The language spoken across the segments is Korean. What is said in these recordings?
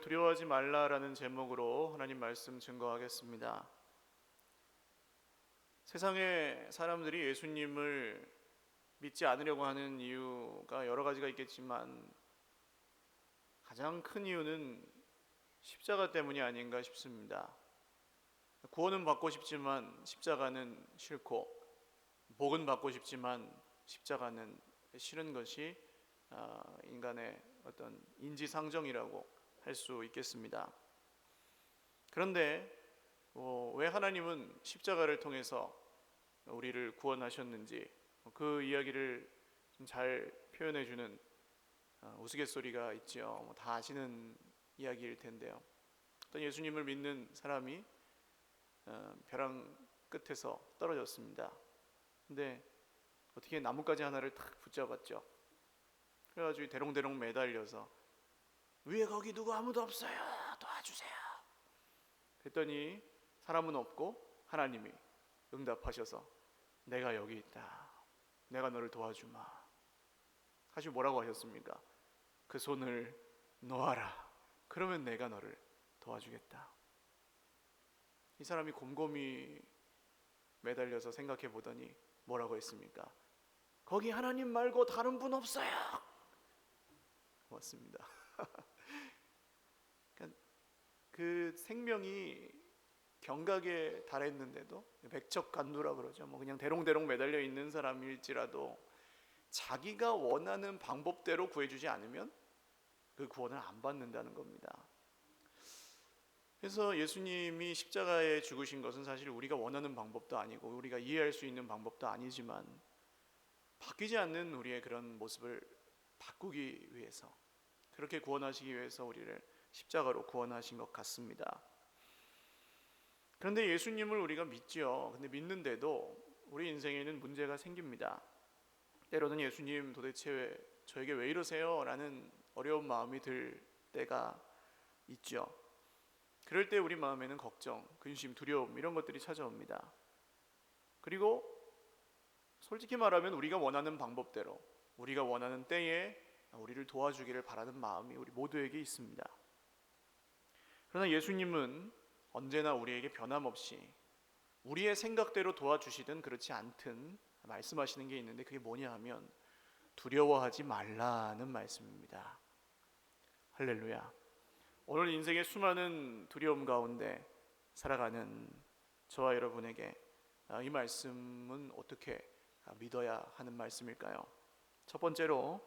두려워하지 말라라는 제목으로 하나님 말씀 증거하겠습니다. 세상의 사람들이 예수님을 믿지 않으려고 하는 이유가 여러 가지가 있겠지만 가장 큰 이유는 십자가 때문이 아닌가 싶습니다. 구원은 받고 싶지만 십자가는 싫고, 복은 받고 싶지만 십자가는 싫은 것이 인간의 어떤 인지상정이라고 할 수 있겠습니다. 그런데 왜 하나님은 십자가를 통해서 우리를 구원하셨는지 그 이야기를 좀 잘 표현해 주는 우스갯소리가 있죠. 다 아시는 이야기일 텐데요. 어떤 예수님을 믿는 사람이 벼랑 끝에서 떨어졌습니다. 근데 어떻게 나뭇가지 하나를 탁 붙잡았죠. 그래가지고 대롱대롱 매달려서 위에 거기 누구 아무도 없어요, 도와주세요. 그랬더니 사람은 없고 하나님이 응답하셔서 내가 여기 있다, 내가 너를 도와주마 하시고 뭐라고 하셨습니까? 그 손을 놓아라, 그러면 내가 너를 도와주겠다. 이 사람이 곰곰이 매달려서 생각해 보더니 뭐라고 했습니까? 거기 하나님 말고 다른 분 없어요. 고맙습니다. 그러니까 그 생명이 경각에 달했는데도, 백척간두라 그러죠. 그냥 대롱대롱 매달려 있는 사람일지라도 자기가 원하는 방법대로 구해주지 않으면 그 구원을 안 받는다는 겁니다. 그래서 예수님이 십자가에 죽으신 것은 사실 우리가 원하는 방법도 아니고 우리가 이해할 수 있는 방법도 아니지만 바뀌지 않는 우리의 그런 모습을 바꾸기 위해서, 그렇게 구원하시기 위해서 우리를 십자가로 구원하신 것 같습니다. 그런데 예수님을 우리가 믿지요. 근데 믿는데도 우리 인생에는 문제가 생깁니다. 때로는 예수님 도대체 저에게 왜 이러세요? 라는 어려운 마음이 들 때가 있죠. 그럴 때 우리 마음에는 걱정, 근심, 두려움 이런 것들이 찾아옵니다. 그리고 솔직히 말하면 우리가 원하는 방법대로, 우리가 원하는 때에 우리를 도와주기를 바라는 마음이 우리 모두에게 있습니다. 그러나 예수님은 언제나 우리에게 변함없이 우리의 생각대로 도와주시든 그렇지 않든 말씀하시는 게 있는데, 그게 뭐냐 하면 두려워하지 말라는 말씀입니다. 할렐루야. 오늘 인생의 수많은 두려움 가운데 살아가는 저와 여러분에게 이 말씀은 어떻게 믿어야 하는 말씀일까요? 첫 번째로,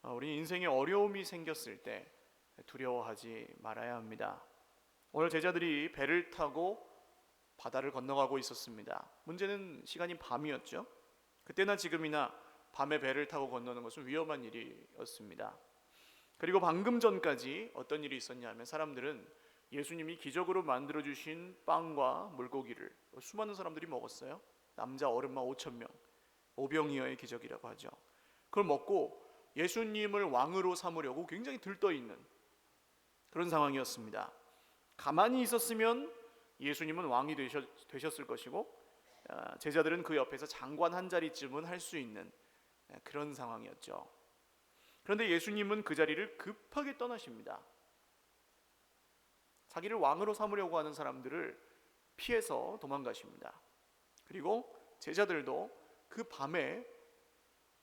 우리 인생에 어려움이 생겼을 때 두려워하지 말아야 합니다. 오늘 제자들이 배를 타고 바다를 건너가고 있었습니다. 문제는 시간이 밤이었죠. 그때나 지금이나 밤에 배를 타고 건너는 것은 위험한 일이었습니다. 그리고 방금 전까지 어떤 일이 있었냐면, 사람들은 예수님이 기적으로 만들어주신 빵과 물고기를 수많은 사람들이 먹었어요. 남자 어른만 5,000명, 오병이어의 기적이라고 하죠. 그걸 먹고 예수님을 왕으로 삼으려고 굉장히 들떠있는 그런 상황이었습니다. 가만히 있었으면 예수님은 왕이 되셨을 것이고, 제자들은 그 옆에서 장관 한 자리쯤은 할 수 있는 그런 상황이었죠. 그런데 예수님은 그 자리를 급하게 떠나십니다. 자기를 왕으로 삼으려고 하는 사람들을 피해서 도망가십니다. 그리고 제자들도 그 밤에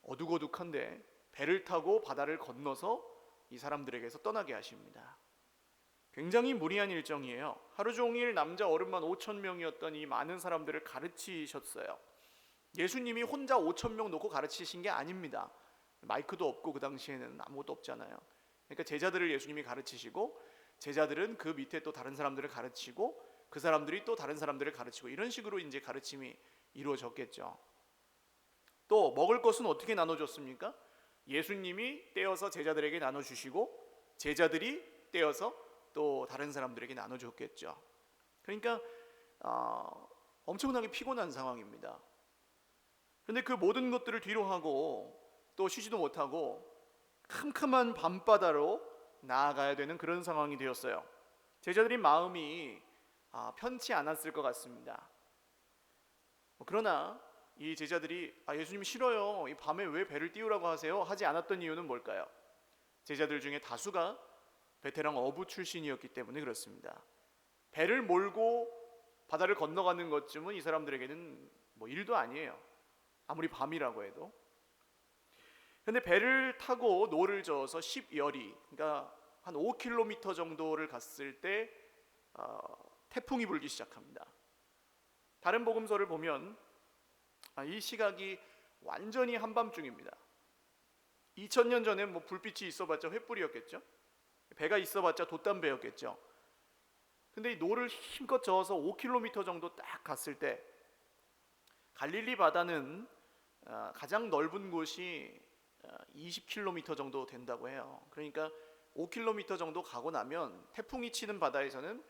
어둑어둑한데 배를 타고 바다를 건너서 이 사람들에게서 떠나게 하십니다. 굉장히 무리한 일정이에요. 하루 종일 남자 어른만 5,000명이었던 이 많은 사람들을 가르치셨어요. 예수님이 혼자 5,000명 놓고 가르치신 게 아닙니다. 마이크도 없고 그 당시에는 아무것도 없잖아요. 그러니까 제자들을 예수님이 가르치시고, 제자들은 그 밑에 또 다른 사람들을 가르치고, 그 사람들이 또 다른 사람들을 가르치고, 이런 식으로 이제 가르침이 이루어졌겠죠. 또 먹을 것은 어떻게 나눠줬습니까? 예수님이 떼어서 제자들에게 나눠주시고, 제자들이 떼어서 또 다른 사람들에게 나눠줬겠죠. 그러니까 엄청나게 피곤한 상황입니다. 그런데 그 모든 것들을 뒤로 하고 또 쉬지도 못하고 캄캄한 밤바다로 나아가야 되는 그런 상황이 되었어요. 제자들이 마음이 편치 않았을 것 같습니다. 그러나 이 제자들이 예수님 싫어요, 이 밤에 왜 배를 띄우라고 하세요? 하지 않았던 이유는 뭘까요? 제자들 중에 다수가 베테랑 어부 출신이었기 때문에 그렇습니다. 배를 몰고 바다를 건너가는 것쯤은 이 사람들에게는 뭐 일도 아니에요. 아무리 밤이라고 해도. 그런데 배를 타고 노를 저어서 10여리, 그러니까 한 5km 정도를 갔을 때 태풍이 불기 시작합니다. 다른 복음서를 보면 이 시각이 완전히 한밤중입니다. 2000년 전에 뭐 불빛이 있어봤자 횃불이었겠죠. 배가 있어봤자 돛담배였겠죠. 근데 이 노를 힘껏 저어서 5km 정도 딱 갔을 때 갈릴리 바다는 가장 넓은 곳이 20km 정도 된다고 해요. 그러니까 5km 정도 가고 나면 태풍이 치는 바다에서는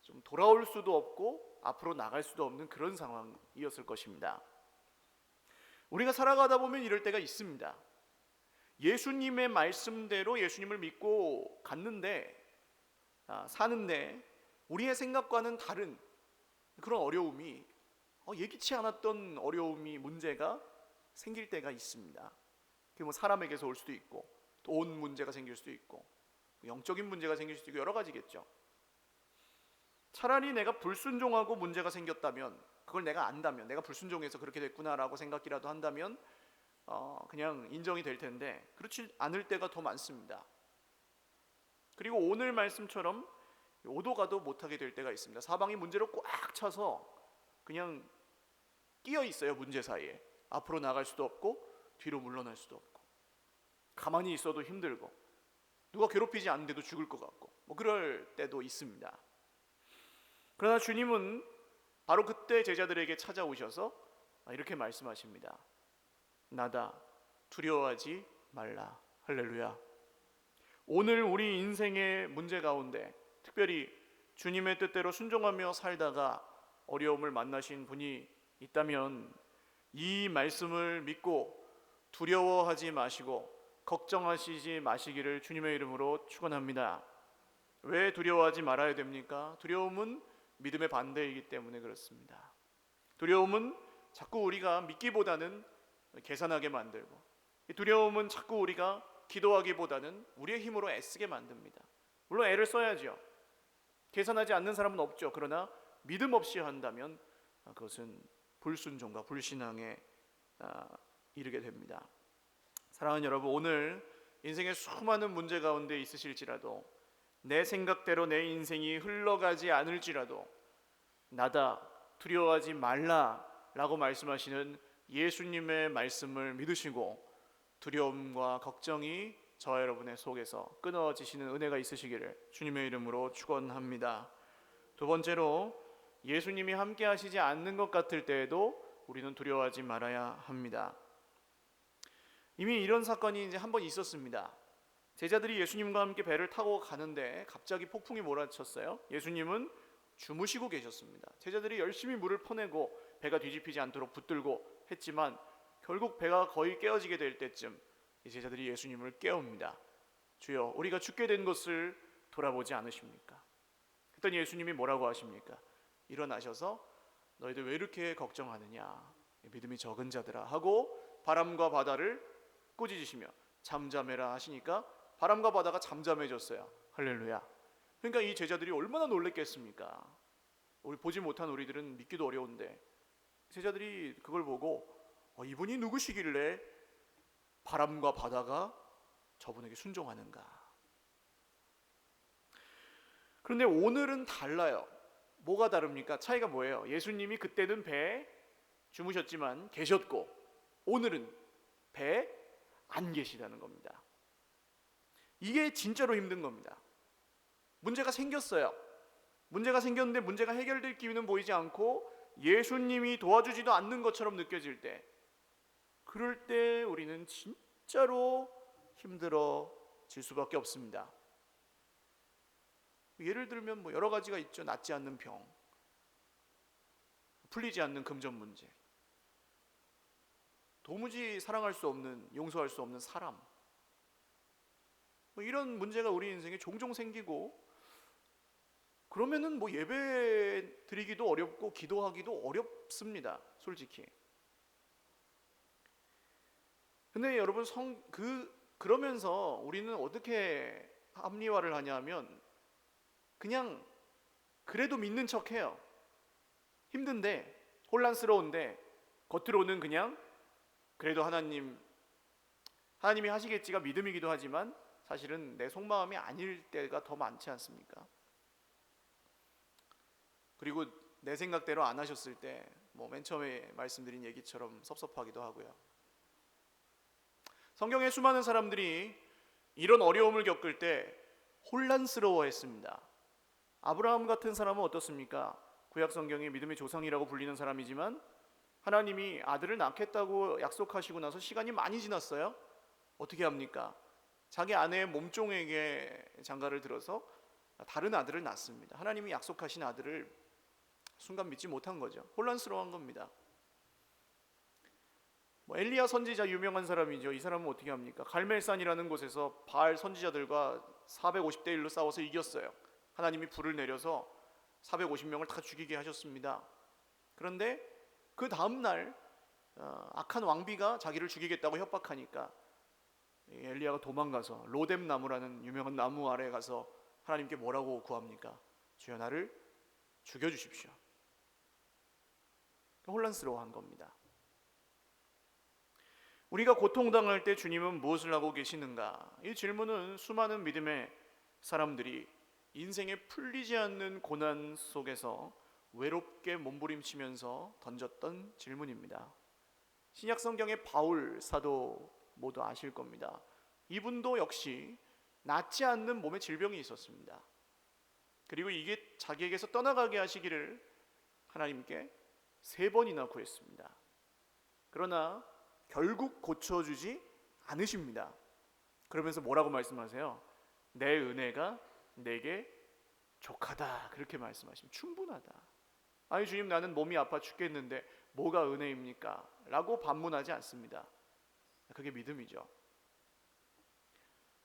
좀 돌아올 수도 없고 앞으로 나갈 수도 없는 그런 상황이었을 것입니다. 우리가 살아가다 보면 이럴 때가 있습니다. 예수님의 말씀대로 예수님을 믿고 갔는데 사는데 우리의 생각과는 다른 그런 어려움이 예기치 않았던 어려움이 문제가 생길 때가 있습니다. 그게 뭐 사람에게서 올 수도 있고 돈 문제가 생길 수도 있고 영적인 문제가 생길 수도 있고 여러 가지겠죠. 차라리 내가 불순종하고 문제가 생겼다면 그걸 내가 안다면 내가 불순종해서 그렇게 됐구나라고 생각이라도 한다면 그냥 인정이 될 텐데 그렇지 않을 때가 더 많습니다. 그리고 오늘 말씀처럼 오도 가도 못하게 될 때가 있습니다. 사방이 문제로 꽉 차서 그냥 끼어 있어요. 문제 사이에 앞으로 나갈 수도 없고 뒤로 물러날 수도 없고 가만히 있어도 힘들고 누가 괴롭히지 않는데도 죽을 것 같고 뭐 그럴 때도 있습니다. 그러나 주님은 바로 그때 제자들에게 찾아오셔서 이렇게 말씀하십니다. 나다, 두려워하지 말라. 할렐루야. 오늘 우리 인생의 문제 가운데 특별히 주님의 뜻대로 순종하며 살다가 어려움을 만나신 분이 있다면 이 말씀을 믿고 두려워하지 마시고 걱정하시지 마시기를 주님의 이름으로 축원합니다. 왜 두려워하지 말아야 됩니까? 두려움은 믿음의 반대이기 때문에 그렇습니다. 두려움은 자꾸 우리가 믿기보다는 계산하게 만들고, 두려움은 자꾸 우리가 기도하기보다는 우리의 힘으로 애쓰게 만듭니다. 물론 애를 써야죠. 계산하지 않는 사람은 없죠. 그러나 믿음 없이 한다면 그것은 불순종과 불신앙에 이르게 됩니다. 사랑하는 여러분, 오늘 인생의 수많은 문제 가운데 있으실지라도 내 생각대로 내 인생이 흘러가지 않을지라도 나다, 두려워하지 말라라고 말씀하시는 예수님의 말씀을 믿으시고 두려움과 걱정이 저와 여러분의 속에서 끊어지시는 은혜가 있으시기를 주님의 이름으로 축원합니다. 두 번째로, 예수님이 함께 하시지 않는 것 같을 때에도 우리는 두려워하지 말아야 합니다. 이미 이런 사건이 이제 한 번 있었습니다. 제자들이 예수님과 함께 배를 타고 가는데 갑자기 폭풍이 몰아쳤어요. 예수님은 주무시고 계셨습니다. 제자들이 열심히 물을 퍼내고 배가 뒤집히지 않도록 붙들고 했지만 결국 배가 거의 깨어지게 될 때쯤 이 제자들이 예수님을 깨웁니다. 주여, 우리가 죽게 된 것을 돌아보지 않으십니까? 그랬더니 예수님이 뭐라고 하십니까? 일어나셔서 너희들 왜 이렇게 걱정하느냐, 믿음이 적은 자들아 하고 바람과 바다를 꾸짖으시며 잠잠해라 하시니까 바람과 바다가 잠잠해졌어요. 할렐루야. 그러니까 이 제자들이 얼마나 놀랬겠습니까? 우리 보지 못한 우리들은 믿기도 어려운데 제자들이 그걸 보고 이분이 누구시길래 바람과 바다가 저분에게 순종하는가? 그런데 오늘은 달라요. 뭐가 다릅니까? 차이가 뭐예요? 예수님이 그때는 배에 주무셨지만 계셨고 오늘은 배에 안 계시다는 겁니다. 이게 진짜로 힘든 겁니다. 문제가 생겼어요. 문제가 생겼는데 문제가 해결될 기미는 보이지 않고 예수님이 도와주지도 않는 것처럼 느껴질 때, 그럴 때 우리는 진짜로 힘들어질 수밖에 없습니다. 예를 들면 뭐 여러 가지가 있죠. 낫지 않는 병, 풀리지 않는 금전 문제, 도무지 사랑할 수 없는, 용서할 수 없는 사람, 뭐 이런 문제가 우리 인생에 종종 생기고, 그러면은 뭐 예배 드리기도 어렵고 기도하기도 어렵습니다. 솔직히. 근데 여러분 그러면서 우리는 어떻게 합리화를 하냐면 그냥 그래도 믿는 척해요. 힘든데, 혼란스러운데 겉으로는 그냥 그래도 하나님이 하시겠지가 믿음이기도 하지만 사실은 내 속마음이 아닐 때가 더 많지 않습니까? 그리고 내 생각대로 안 하셨을 때 뭐 맨 처음에 말씀드린 얘기처럼 섭섭하기도 하고요. 성경의 수많은 사람들이 이런 어려움을 겪을 때 혼란스러워했습니다. 아브라함 같은 사람은 어떻습니까? 구약 성경의 믿음의 조상이라고 불리는 사람이지만 하나님이 아들을 낳겠다고 약속하시고 나서 시간이 많이 지났어요. 어떻게 합니까? 자기 아내의 몸종에게 장가를 들어서 다른 아들을 낳습니다. 하나님이 약속하신 아들을 순간 믿지 못한 거죠. 혼란스러운 겁니다. 엘리야 선지자 유명한 사람이죠. 이 사람은 어떻게 합니까? 갈멜산이라는 곳에서 바알 선지자들과 450대 1로 싸워서 이겼어요. 하나님이 불을 내려서 450명을 다 죽이게 하셨습니다. 그런데 그 다음 날 악한 왕비가 자기를 죽이겠다고 협박하니까 엘리야가 도망가서 로뎀 나무라는 유명한 나무 아래에 가서 하나님께 뭐라고 구합니까? 주여 나를 죽여주십시오. 혼란스러워한 겁니다. 우리가 고통당할 때 주님은 무엇을 하고 계시는가? 이 질문은 수많은 믿음의 사람들이 인생에 풀리지 않는 고난 속에서 외롭게 몸부림치면서 던졌던 질문입니다. 신약 성경의 바울 사도 모두 아실 겁니다. 이분도 역시 낫지 않는 몸에 질병이 있었습니다. 그리고 이게 자기에게서 떠나가게 하시기를 하나님께 3번이나 구했습니다. 그러나 결국 고쳐주지 않으십니다. 그러면서 뭐라고 말씀하세요? 내 은혜가 내게 족하다, 그렇게 말씀하시면 충분하다. 아니 주님, 나는 몸이 아파 죽겠는데 뭐가 은혜입니까? 라고 반문하지 않습니다. 그게 믿음이죠.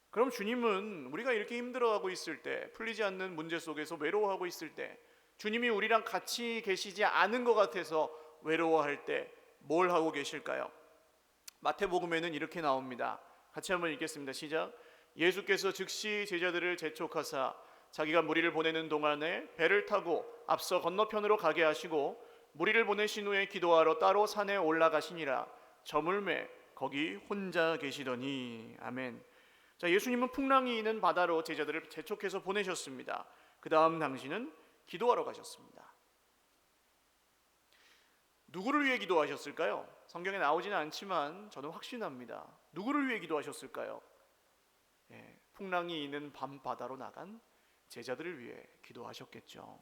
그럼 주님은 우리가 이렇게 힘들어하고 있을 때, 풀리지 않는 문제 속에서 외로워하고 있을 때, 주님이 우리랑 같이 계시지 않은 것 같아서 외로워할 때 뭘 하고 계실까요? 마태복음에는 이렇게 나옵니다. 같이 한번 읽겠습니다. 시작. 예수께서 즉시 제자들을 재촉하사 자기가 무리를 보내는 동안에 배를 타고 앞서 건너편으로 가게 하시고 무리를 보내신 후에 기도하러 따로 산에 올라가시니라. 저물매 거기 혼자 계시더니. 아멘. 자, 예수님은 풍랑이 있는 바다로 제자들을 재촉해서 보내셨습니다. 그 다음 당신은 기도하러 가셨습니다. 누구를 위해 기도하셨을까요? 성경에 나오지는 않지만 저는 확신합니다. 누구를 위해 기도하셨을까요? 풍랑이 있는 밤바다로 나간 제자들을 위해 기도하셨겠죠.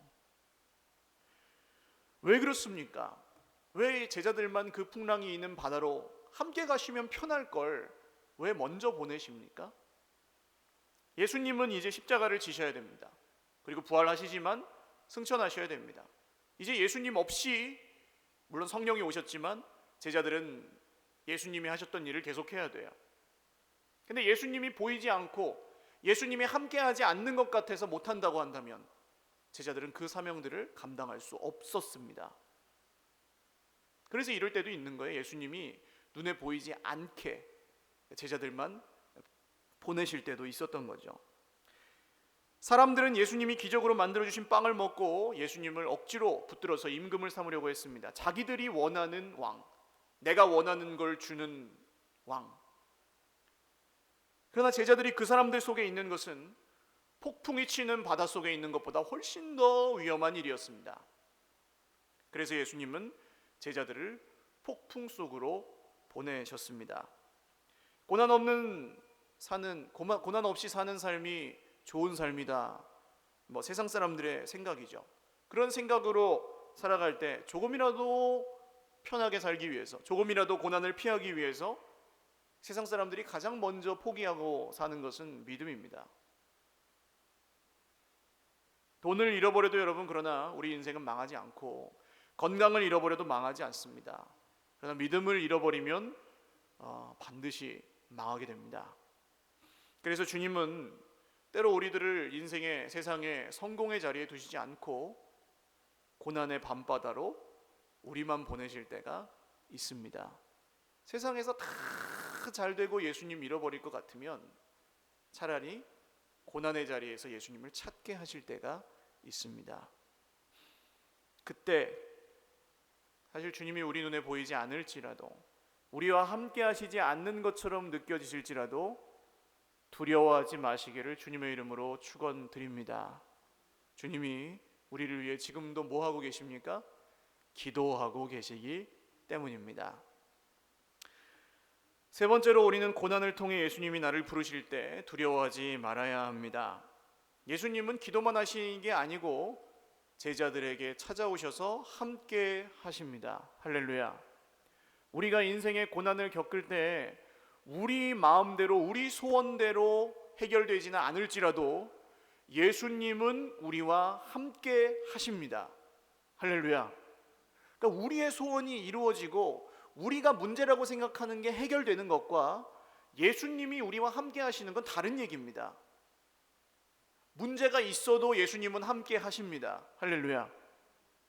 왜 그렇습니까? 왜 제자들만 그 풍랑이 있는 바다로 함께 가시면 편할 걸 왜 먼저 보내십니까? 예수님은 이제 십자가를 지셔야 됩니다. 그리고 부활하시지만 승천하셔야 됩니다. 이제 예수님 없이, 물론 성령이 오셨지만 제자들은 예수님이 하셨던 일을 계속해야 돼요. 근데 예수님이 보이지 않고 예수님이 함께하지 않는 것 같아서 못한다고 한다면 제자들은 그 사명들을 감당할 수 없었습니다. 그래서 이럴 때도 있는 거예요. 예수님이 눈에 보이지 않게 제자들만 보내실 때도 있었던 거죠. 사람들은 예수님이 기적으로 만들어주신 빵을 먹고 예수님을 억지로 붙들어서 임금을 삼으려고 했습니다. 자기들이 원하는 왕, 내가 원하는 걸 주는 왕. 그러나 제자들이 그 사람들 속에 있는 것은 폭풍이 치는 바다 속에 있는 것보다 훨씬 더 위험한 일이었습니다. 그래서 예수님은 제자들을 폭풍 속으로 보내셨습니다. 고난 없이 사는 삶이 좋은 삶이다. 세상 사람들의 생각이죠. 그런 생각으로 살아갈 때 조금이라도 편하게 살기 위해서, 조금이라도 고난을 피하기 위해서 세상 사람들이 가장 먼저 포기하고 사는 것은 믿음입니다. 돈을 잃어버려도 여러분, 그러나 우리 인생은 망하지 않고, 건강을 잃어버려도 망하지 않습니다. 그러나 믿음을 잃어버리면 반드시 망하게 됩니다. 그래서 주님은 때로 우리들을 인생의 세상의 성공의 자리에 두시지 않고 고난의 밤바다로 우리만 보내실 때가 있습니다. 세상에서 다 잘 되고 예수님 잃어버릴 것 같으면 차라리 고난의 자리에서 예수님을 찾게 하실 때가 있습니다. 그때 사실 주님이 우리 눈에 보이지 않을지라도, 우리와 함께 하시지 않는 것처럼 느껴지실지라도 두려워하지 마시기를 주님의 이름으로 축원드립니다. 주님이 우리를 위해 지금도 뭐 하고 계십니까? 기도하고 계시기 때문입니다. 세 번째로, 우리는 고난을 통해 예수님이 나를 부르실 때 두려워하지 말아야 합니다. 예수님은 기도만 하시는 게 아니고 제자들에게 찾아오셔서 함께 하십니다. 할렐루야. 우리가 인생의 고난을 겪을 때 우리 마음대로, 우리 소원대로 해결되지는 않을지라도 예수님은 우리와 함께 하십니다. 할렐루야. 그러니까 우리의 소원이 이루어지고 우리가 문제라고 생각하는 게 해결되는 것과 예수님이 우리와 함께 하시는 건 다른 얘기입니다. 문제가 있어도 예수님은 함께 하십니다. 할렐루야.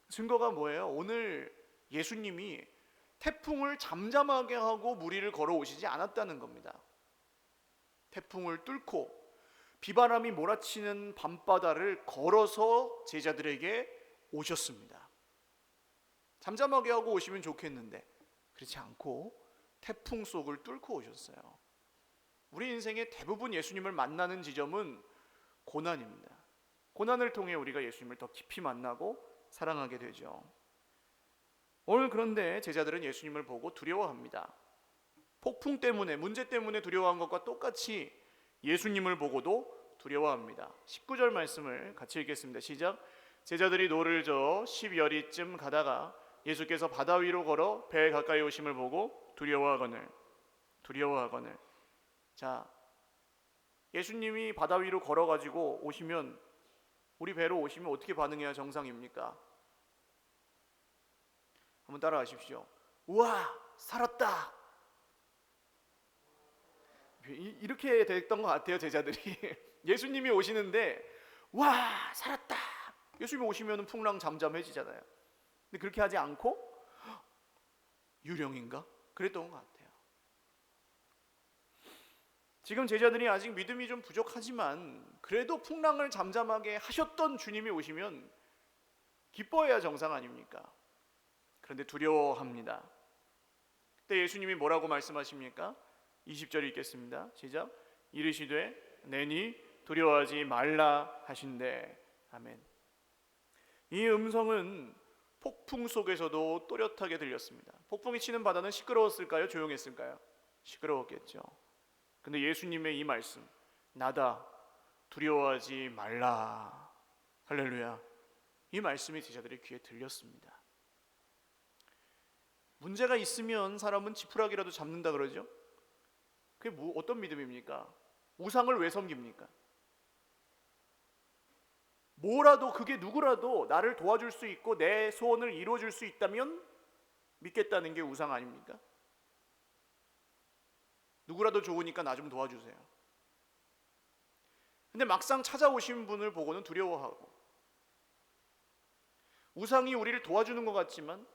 증거가 뭐예요? 오늘 예수님이 태풍을 잠잠하게 하고 무리를 걸어오시지 않았다는 겁니다. 태풍을 뚫고 비바람이 몰아치는 밤바다를 걸어서 제자들에게 오셨습니다. 잠잠하게 하고 오시면 좋겠는데 그렇지 않고 태풍 속을 뚫고 오셨어요. 우리 인생의 대부분 예수님을 만나는 지점은 고난입니다. 고난을 통해 우리가 예수님을 더 깊이 만나고 사랑하게 되죠. 오늘 그런데 제자들은 예수님을 보고 두려워합니다. 폭풍 때문에, 문제 때문에 두려워한 것과 똑같이 예수님을 보고도 두려워합니다. 19절 말씀을 같이 읽겠습니다. 시작. 제자들이 노를 저어 10여리쯤 가다가 예수께서 바다 위로 걸어 배에 가까이 오심을 보고 두려워하거늘. 자, 예수님이 바다 위로 걸어가지고 오시면, 우리 배로 오시면 어떻게 반응해야 정상입니까? 한번 따라하십시오. 우와, 살았다. 이렇게 됐던 것 같아요, 제자들이. 예수님이 오시는데 와, 살았다. 예수님이 오시면 풍랑 잠잠해지잖아요. 근데 그렇게 하지 않고 유령인가? 그랬던 것 같아요. 지금 제자들이 아직 믿음이 좀 부족하지만 그래도 풍랑을 잠잠하게 하셨던 주님이 오시면 기뻐해야 정상 아닙니까? 그런데 두려워합니다. 그때 예수님이 뭐라고 말씀하십니까? 20절 읽겠습니다. 시작. 이르시되 내니 두려워하지 말라 하신대. 아멘. 이 음성은 폭풍 속에서도 또렷하게 들렸습니다. 폭풍이 치는 바다는 시끄러웠을까요? 조용했을까요? 시끄러웠겠죠. 근데 예수님의 이 말씀, 나다, 두려워하지 말라. 할렐루야. 이 말씀이 제자들의 귀에 들렸습니다. 문제가 있으면 사람은 지푸라기라도 잡는다 그러죠? 그게 어떤 믿음입니까? 우상을 왜 섬깁니까? 뭐라도, 그게 누구라도 나를 도와줄 수 있고 내 소원을 이루어줄 수 있다면 믿겠다는 게 우상 아닙니까? 누구라도 좋으니까 나 좀 도와주세요. 근데 막상 찾아오신 분을 보고는 두려워하고, 우상이 우리를 도와주는 것 같지만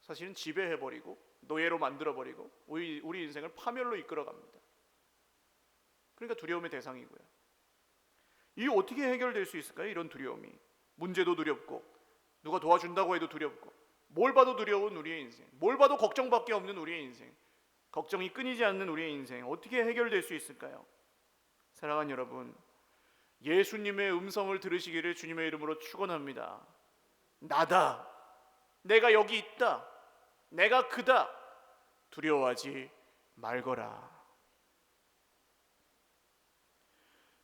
사실은 지배해버리고 노예로 만들어버리고 우리 인생을 파멸로 이끌어갑니다. 그러니까 두려움의 대상이고요. 이게 어떻게 해결될 수 있을까요? 이런 두려움이. 문제도 두렵고 누가 도와준다고 해도 두렵고 뭘 봐도 두려운 우리의 인생, 뭘 봐도 걱정밖에 없는 우리의 인생, 걱정이 끊이지 않는 우리의 인생, 어떻게 해결될 수 있을까요? 사랑하는 여러분, 예수님의 음성을 들으시기를 주님의 이름으로 축원합니다. 나다, 내가 여기 있다, 내가 그다, 두려워하지 말거라.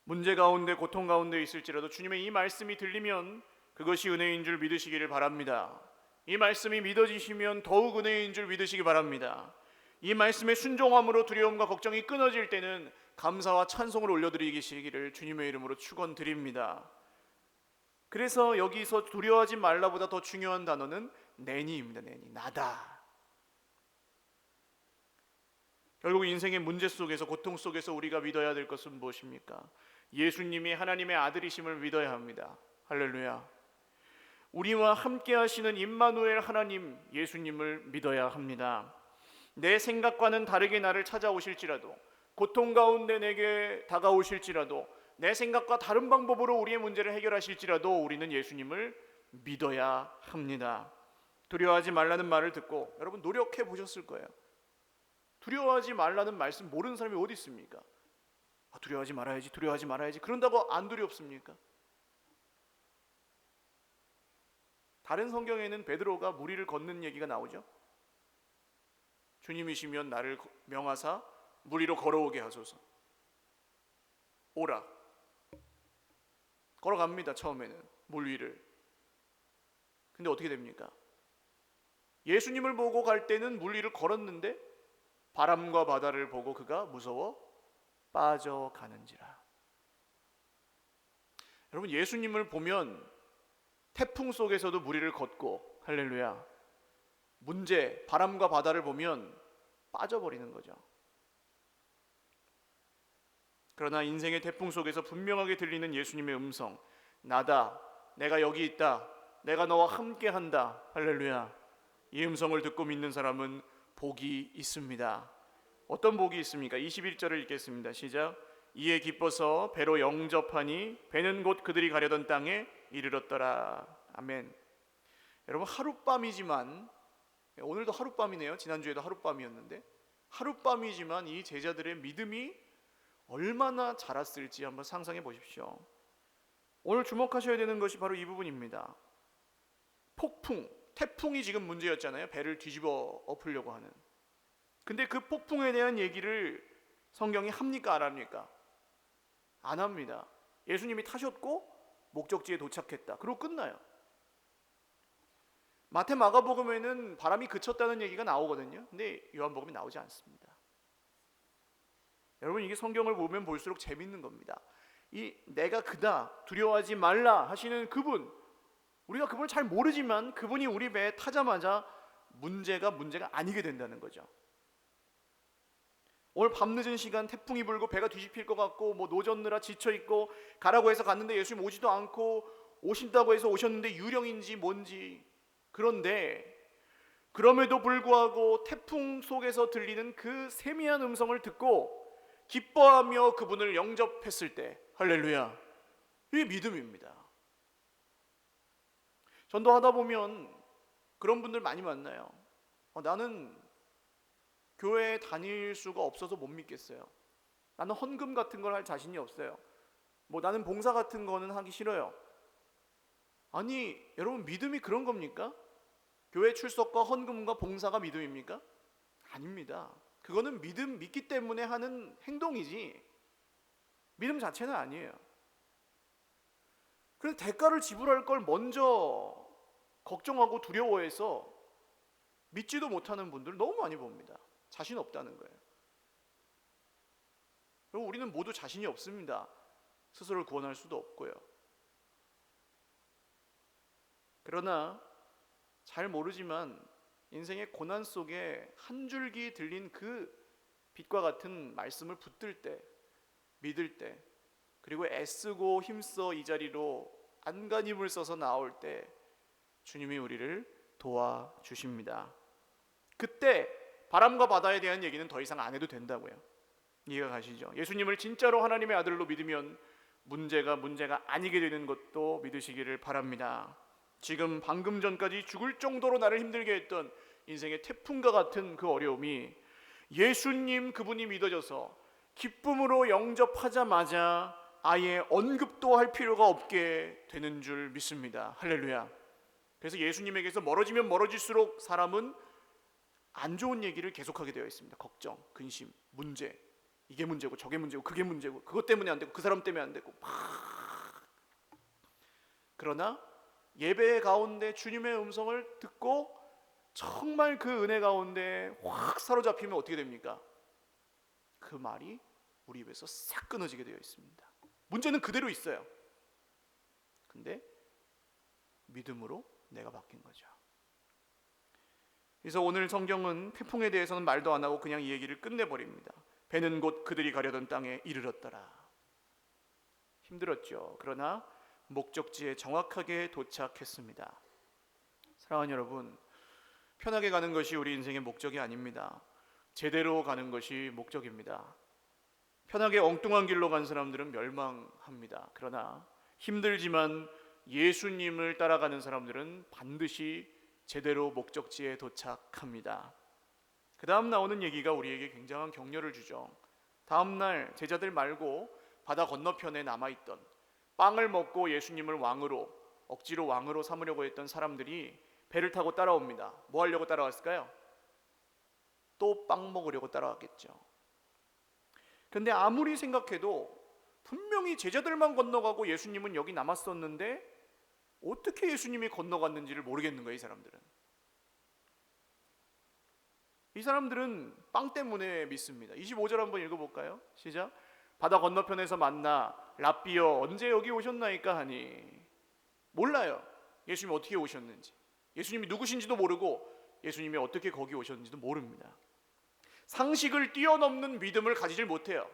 문제 가운데, 고통 가운데 있을지라도 주님의 이 말씀이 들리면 그것이 은혜인 줄 믿으시기를 바랍니다. 이 말씀이 믿어지시면 더욱 은혜인 줄 믿으시기 바랍니다. 이 말씀의 순종함으로 두려움과 걱정이 끊어질 때는 감사와 찬송을 올려드리시기를 주님의 이름으로 축원드립니다. 그래서 여기서 두려워하지 말라보다 더 중요한 단어는 내니입니다. 내니, 나다. 결국 인생의 문제 속에서, 고통 속에서 우리가 믿어야 될 것은 무엇입니까? 예수님이 하나님의 아들이심을 믿어야 합니다. 할렐루야. 우리와 함께 하시는 임마누엘 하나님 예수님을 믿어야 합니다. 내 생각과는 다르게 나를 찾아오실지라도, 고통 가운데 내게 다가오실지라도, 내 생각과 다른 방법으로 우리의 문제를 해결하실지라도 우리는 예수님을 믿어야 합니다. 두려워하지 말라는 말을 듣고 여러분 노력해 보셨을 거예요. 두려워하지 말라는 말씀 모르는 사람이 어디 있습니까? 두려워하지 말아야지, 두려워하지 말아야지. 그런다고 안 두렵습니까? 다른 성경에는 베드로가 물 위를 걷는 얘기가 나오죠. 주님이시면 나를 명하사 물 위로 걸어오게 하소서. 오라. 걸어갑니다. 처음에는 물 위를. 근데 어떻게 됩니까? 예수님을 보고 갈 때는 물 위를 걸었는데 바람과 바다를 보고 그가 무서워 빠져가는지라. 여러분, 예수님을 보면 태풍 속에서도 물 위를 걷고, 할렐루야, 문제, 바람과 바다를 보면 빠져버리는 거죠. 그러나 인생의 태풍 속에서 분명하게 들리는 예수님의 음성, 나다, 내가 여기 있다, 내가 너와 함께 한다, 할렐루야, 이 음성을 듣고 믿는 사람은 복이 있습니다. 어떤 복이 있습니까? 21절을 읽겠습니다. 시작. 이에 기뻐서 배로 영접하니 배는 곧 그들이 가려던 땅에 이르렀더라. 아멘. 여러분, 하룻밤이지만, 오늘도 하룻밤이네요. 지난주에도 하룻밤이었는데, 하룻밤이지만 이 제자들의 믿음이 얼마나 자랐을지 한번 상상해 보십시오. 오늘 주목하셔야 되는 것이 바로 이 부분입니다. 폭풍, 태풍이 지금 문제였잖아요. 배를 뒤집어 엎으려고 하는. 근데 그 폭풍에 대한 얘기를 성경이 합니까 안 합니까? 안 합니다. 예수님이 타셨고 목적지에 도착했다. 그리고 끝나요. 마태 마가복음에는 바람이 그쳤다는 얘기가 나오거든요. 근데 요한복음이 나오지 않습니다. 여러분, 이게 성경을 보면 볼수록 재밌는 겁니다. 이 내가 그다, 두려워하지 말라 하시는 그분, 우리가 그분을 잘 모르지만 그분이 우리 배에 타자마자 문제가 아니게 된다는 거죠. 오늘 밤늦은 시간 태풍이 불고 배가 뒤집힐 것 같고 노젓느라 지쳐있고 가라고 해서 갔는데 예수님 오지도 않고, 오신다고 해서 오셨는데 유령인지 뭔지. 그런데 그럼에도 불구하고 태풍 속에서 들리는 그 세미한 음성을 듣고 기뻐하며 그분을 영접했을 때, 할렐루야, 이게 믿음입니다. 전도하다 보면 그런 분들 많이 만나요. 나는 교회에 다닐 수가 없어서 못 믿겠어요. 나는 헌금 같은 걸 할 자신이 없어요. 나는 봉사 같은 거는 하기 싫어요. 아니, 여러분, 믿음이 그런 겁니까? 교회 출석과 헌금과 봉사가 믿음입니까? 아닙니다. 그거는 믿기 때문에 하는 행동이지 믿음 자체는 아니에요. 그래서 대가를 지불할 걸 먼저 걱정하고 두려워해서 믿지도 못하는 분들을 너무 많이 봅니다. 자신 없다는 거예요. 그리고 우리는 모두 자신이 없습니다. 스스로를 구원할 수도 없고요. 그러나 잘 모르지만 인생의 고난 속에 한 줄기 들린 그 빛과 같은 말씀을 붙들 때, 믿을 때, 그리고 애쓰고 힘써 이 자리로 안간힘을 써서 나올 때 주님이 우리를 도와주십니다. 그때 바람과 바다에 대한 얘기는 더 이상 안 해도 된다고요. 이해가 가시죠? 예수님을 진짜로 하나님의 아들로 믿으면 문제가 아니게 되는 것도 믿으시기를 바랍니다. 지금 방금 전까지 죽을 정도로 나를 힘들게 했던 인생의 태풍과 같은 그 어려움이 예수님 그분이 믿어져서 기쁨으로 영접하자마자 아예 언급도 할 필요가 없게 되는 줄 믿습니다. 할렐루야. 그래서 예수님에게서 멀어지면 멀어질수록 사람은 안 좋은 얘기를 계속하게 되어 있습니다. 걱정, 근심, 문제, 이게 문제고 저게 문제고 그게 문제고 그것 때문에 안 되고 그 사람 때문에 안 되고 그러나 예배 가운데 주님의 음성을 듣고 정말 그 은혜 가운데 확 사로잡히면 어떻게 됩니까? 그 말이 우리 입에서 싹 끊어지게 되어 있습니다. 문제는 그대로 있어요. 근데 믿음으로 내가 바뀐 거죠. 그래서 오늘 성경은 태풍에 대해서는 말도 안 하고 그냥 이 얘기를 끝내버립니다. 배는 곧 그들이 가려던 땅에 이르렀더라. 힘들었죠. 그러나 목적지에 정확하게 도착했습니다. 사랑하는 여러분, 편하게 가는 것이 우리 인생의 목적이 아닙니다. 제대로 가는 것이 목적입니다. 편하게 엉뚱한 길로 간 사람들은 멸망합니다. 그러나 힘들지만 예수님을 따라가는 사람들은 반드시 제대로 목적지에 도착합니다. 그 다음 나오는 얘기가 우리에게 굉장한 격려를 주죠. 다음날 제자들 말고 바다 건너편에 남아있던, 빵을 먹고 예수님을 억지로 왕으로 삼으려고 했던 사람들이 배를 타고 따라옵니다. 뭐 하려고 따라왔을까요? 또 빵 먹으려고 따라왔겠죠. 그런데 아무리 생각해도 분명히 제자들만 건너가고 예수님은 여기 남았었는데 어떻게 예수님이 건너갔는지를 모르겠는 거예요. 이 사람들은 빵 때문에 믿습니다. 25절 한번 읽어볼까요? 시작. 바다 건너편에서 만나 랍비여 언제 여기 오셨나이까 하니. 몰라요. 예수님이 어떻게 오셨는지, 예수님이 누구신지도 모르고 예수님이 어떻게 거기 오셨는지도 모릅니다. 상식을 뛰어넘는 믿음을 가지질 못해요.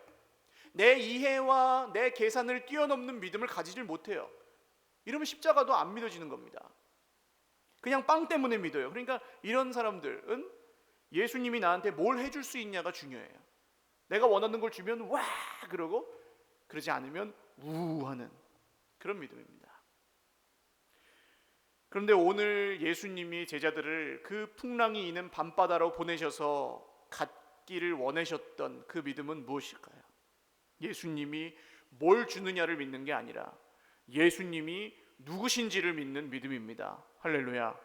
내 이해와 내 계산을 뛰어넘는 믿음을 가지질 못해요. 이러면 십자가도 안 믿어지는 겁니다. 그냥 빵 때문에 믿어요. 그러니까 이런 사람들은 예수님이 나한테 뭘 해줄 수 있냐가 중요해요. 내가 원하는 걸 주면 와 그러고, 그러지 않으면 우 하는 그런 믿음입니다. 그런데 오늘 예수님이 제자들을 그 풍랑이 있는 밤바다로 보내셔서 갖기를 원하셨던 그 믿음은 무엇일까요? 예수님이 뭘 주느냐를 믿는 게 아니라 예수님이 누구신지를 믿는 믿음입니다. 할렐루야.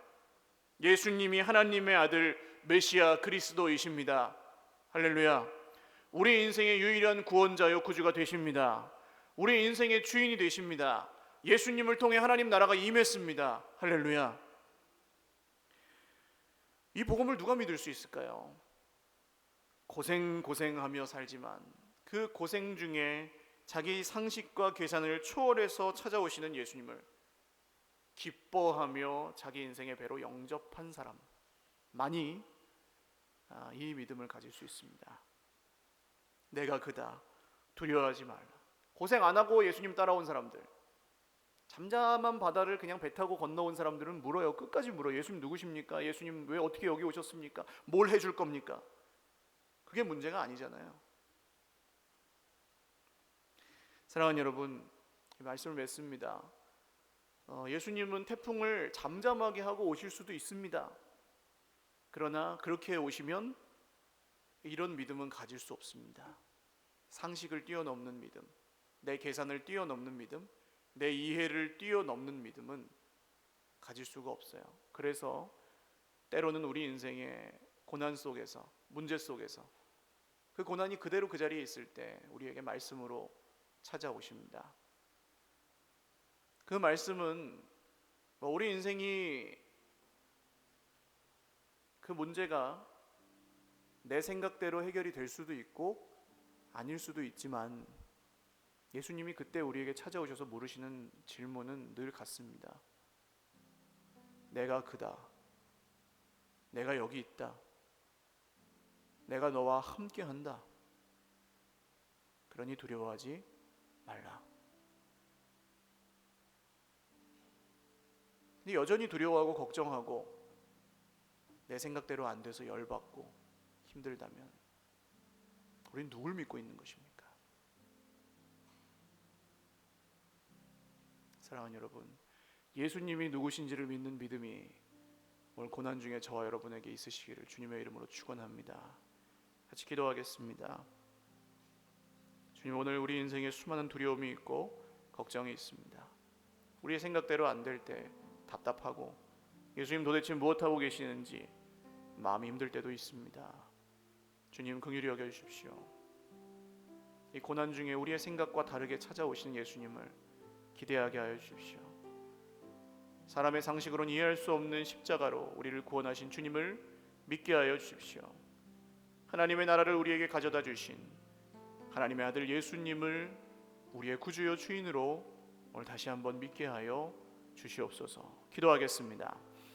예수님이 하나님의 아들 메시아 그리스도이십니다. 할렐루야. 우리 인생의 유일한 구원자요 구주가 되십니다. 우리 인생의 주인이 되십니다. 예수님을 통해 하나님 나라가 임했습니다. 할렐루야. 이 복음을 누가 믿을 수 있을까요? 고생하며 살지만 그 고생 중에 자기 상식과 계산을 초월해서 찾아오시는 예수님을 기뻐하며 자기 인생의 배로 영접한 사람만이 이 믿음을 가질 수 있습니다. 내가 그다, 두려워하지 말라. 고생 안 하고 예수님 따라온 사람들, 잠잠한 바다를 그냥 배 타고 건너온 사람들은 물어요. 끝까지 물어요. 예수님 누구십니까? 예수님 왜 어떻게 여기 오셨습니까? 뭘 해줄 겁니까? 그게 문제가 아니잖아요. 사랑하는 여러분, 말씀을 맺습니다. 예수님은 태풍을 잠잠하게 하고 오실 수도 있습니다. 그러나 그렇게 오시면 이런 믿음은 가질 수 없습니다. 상식을 뛰어넘는 믿음, 내 계산을 뛰어넘는 믿음, 내 이해를 뛰어넘는 믿음은 가질 수가 없어요. 그래서 때로는 우리 인생의 고난 속에서, 문제 속에서 그 고난이 그대로 그 자리에 있을 때 우리에게 말씀으로 찾아오십니다. 그 말씀은 우리 인생이 그 문제가 내 생각대로 해결이 될 수도 있고 아닐 수도 있지만 예수님이 그때 우리에게 찾아오셔서 물으시는 질문은 늘 같습니다. 내가 그다. 내가 여기 있다. 내가 너와 함께한다. 그러니 두려워하지 말라. 근데 여전히 두려워하고 걱정하고 내 생각대로 안 돼서 열받고 힘들다면 우린 누굴 믿고 있는 것입니까? 사랑하는 여러분, 예수님이 누구신지를 믿는 믿음이 오늘 고난 중에 저와 여러분에게 있으시기를 주님의 이름으로 축원합니다. 같이 기도하겠습니다. 주님, 오늘 우리 인생에 수많은 두려움이 있고 걱정이 있습니다. 우리의 생각대로 안 될 때 답답하고 예수님 도대체 무엇하고 계시는지 마음이 힘들 때도 있습니다. 주님, 긍휼히 여겨주십시오. 이 고난 중에 우리의 생각과 다르게 찾아오시는 예수님을 기대하게 하여 주십시오. 사람의 상식으로는 이해할 수 없는 십자가로 우리를 구원하신 주님을 믿게 하여 주십시오. 하나님의 나라를 우리에게 가져다 주신 하나님의 아들 예수님을 우리의 구주요 주인으로 오늘 다시 한번 믿게 하여 주시옵소서. 기도하겠습니다.